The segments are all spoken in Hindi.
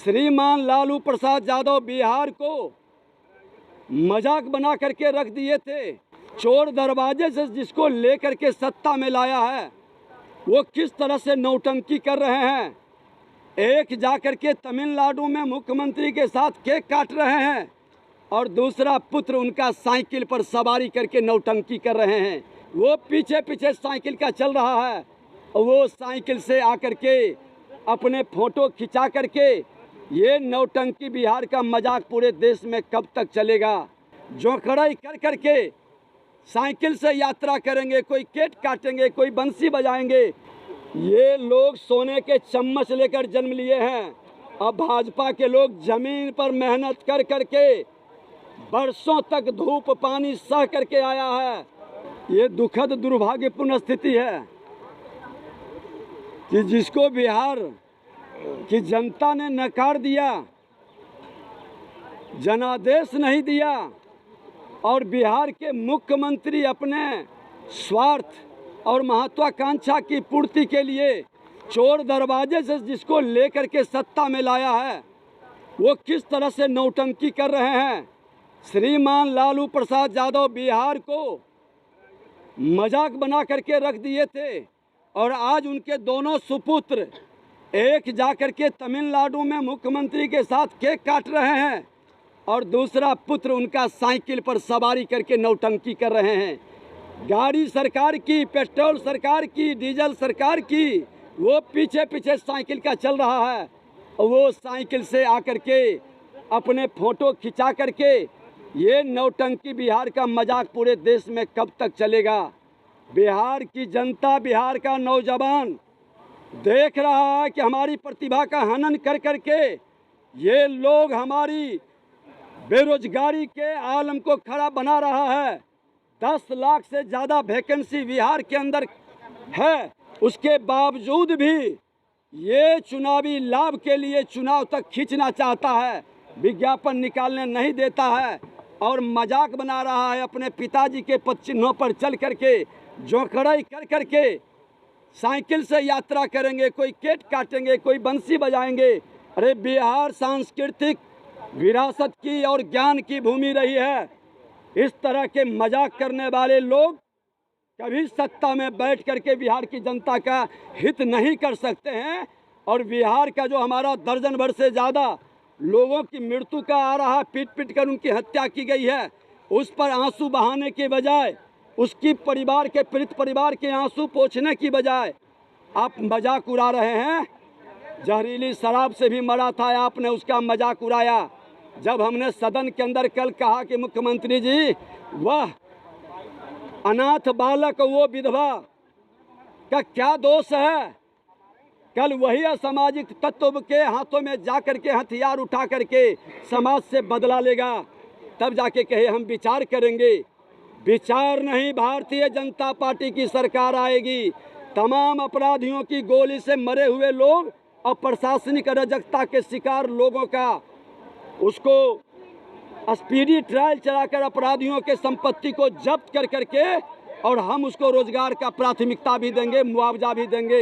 श्रीमान लालू प्रसाद यादव बिहार को मजाक बना करके रख दिए थे। चोर दरवाजे से जिसको लेकर के सत्ता में लाया है वो किस तरह से नौटंकी कर रहे हैं। एक जाकर के तमिलनाडु में मुख्यमंत्री के साथ केक काट रहे हैं और दूसरा पुत्र उनका साइकिल पर सवारी करके नौटंकी कर रहे हैं। वो पीछे पीछे साइकिल का चल रहा है और वो साइकिल से आकर के अपने फोटो खिंचा करके ये नौटंकी बिहार का मजाक पूरे देश में कब तक चलेगा। जोखड़ाई कर करके साइकिल से यात्रा करेंगे, कोई केक काटेंगे, कोई बंसी बजाएंगे। ये लोग सोने के चम्मच लेकर जन्म लिए हैं। अब भाजपा के लोग जमीन पर मेहनत कर करके बरसों तक धूप पानी सह करके आया है। ये दुखद दुर्भाग्यपूर्ण स्थिति है कि जिसको बिहार की जनता ने नकार दिया, जनादेश नहीं दिया और बिहार के मुख्यमंत्री अपने स्वार्थ और महत्वाकांक्षा की पूर्ति के लिए चोर दरवाजे से जिसको लेकर के सत्ता में लाया है वो किस तरह से नौटंकी कर रहे हैं। श्रीमान लालू प्रसाद यादव बिहार को मजाक बना करके रख दिए थे और आज उनके दोनों सुपुत्र एक जाकर के तमिलनाडु में मुख्यमंत्री के साथ केक काट रहे हैं और दूसरा पुत्र उनका साइकिल पर सवारी करके नौटंकी कर रहे हैं। गाड़ी सरकार की, पेट्रोल सरकार की, डीजल सरकार की, वो पीछे पीछे साइकिल का चल रहा है और वो साइकिल से आकर के अपने फोटो खिंचा करके ये नौटंकी बिहार का मजाक पूरे देश में कब तक चलेगा। बिहार की जनता, बिहार का नौजवान देख रहा है कि हमारी प्रतिभा का हनन कर करके ये लोग हमारी बेरोजगारी के आलम को खड़ा बना रहा है। 10 लाख से ज़्यादा वैकेंसी बिहार के अंदर है, उसके बावजूद भी ये चुनावी लाभ के लिए चुनाव तक खींचना चाहता है, विज्ञापन निकालने नहीं देता है और मजाक बना रहा है। अपने पिताजी के पद चिन्हों पर चल करके जोखड़ाई कर करके साइकिल से यात्रा करेंगे, कोई केक काटेंगे, कोई बंसी बजाएंगे। अरे बिहार सांस्कृतिक विरासत की और ज्ञान की भूमि रही है। इस तरह के मजाक करने वाले लोग कभी सत्ता में बैठ करके बिहार की जनता का हित नहीं कर सकते हैं। और बिहार का जो हमारा दर्जन भर से ज़्यादा लोगों की मृत्यु का आ रहा, पीट पीट कर उनकी हत्या की गई है, उस पर आंसू बहाने के बजाय, उसकी परिवार के पीड़ित परिवार के आंसू पोंछने की बजाय आप मजाक उड़ा रहे हैं। जहरीली शराब से भी मरा था, आपने उसका मजाक उड़ाया। जब हमने सदन के अंदर कल कहा कि मुख्यमंत्री जी वह अनाथ बालक, वो विधवा का क्या दोष है, कल वही असामाजिक तत्व के हाथों में जाकर के हथियार उठा करके समाज से बदला लेगा, तब जाके कहे हम विचार करेंगे। विचार नहीं, भारतीय जनता पार्टी की सरकार आएगी। तमाम अपराधियों की गोली से मरे हुए लोग और प्रशासनिक अराजकता के शिकार लोगों का उसको स्पीडी ट्रायल चलाकर अपराधियों के संपत्ति को जब्त कर करके और हम उसको रोजगार का प्राथमिकता भी देंगे, मुआवजा भी देंगे।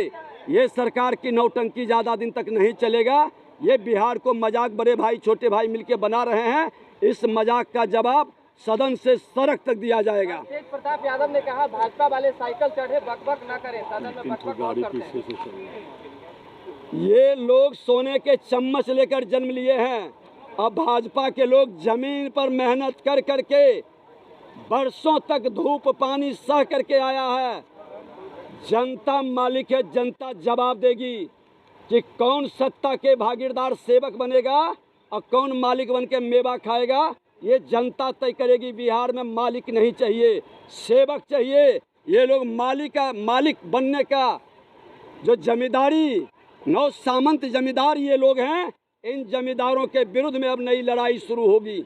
ये सरकार की नौटंकी ज़्यादा दिन तक नहीं चलेगा। ये बिहार को मजाक बड़े भाई छोटे भाई मिलके बना रहे हैं। इस मजाक का जवाब सदन से सड़क तक दिया जाएगा। तेज प्रताप यादव ने कहा भाजपा वाले साइकिल चढ़े बकबक न करें, सदन में बकबक बहुत करते हैं। ये लोग सोने के चम्मच लेकर जन्म लिए हैं। अब भाजपा के लोग जमीन पर मेहनत कर करके बरसों तक धूप पानी सह करके आया है। जनता मालिक है, जनता जवाब देगी कि कौन सत्ता के भागीदार सेवक बनेगा और कौन मालिक बन के मेवा खाएगा। ये जनता तय करेगी। बिहार में मालिक नहीं चाहिए, सेवक चाहिए। ये लोग मालिक बनने का जो जमींदारी, नौ सामंत जमींदार ये लोग हैं, इन जमींदारों के विरुद्ध में अब नई लड़ाई शुरू होगी।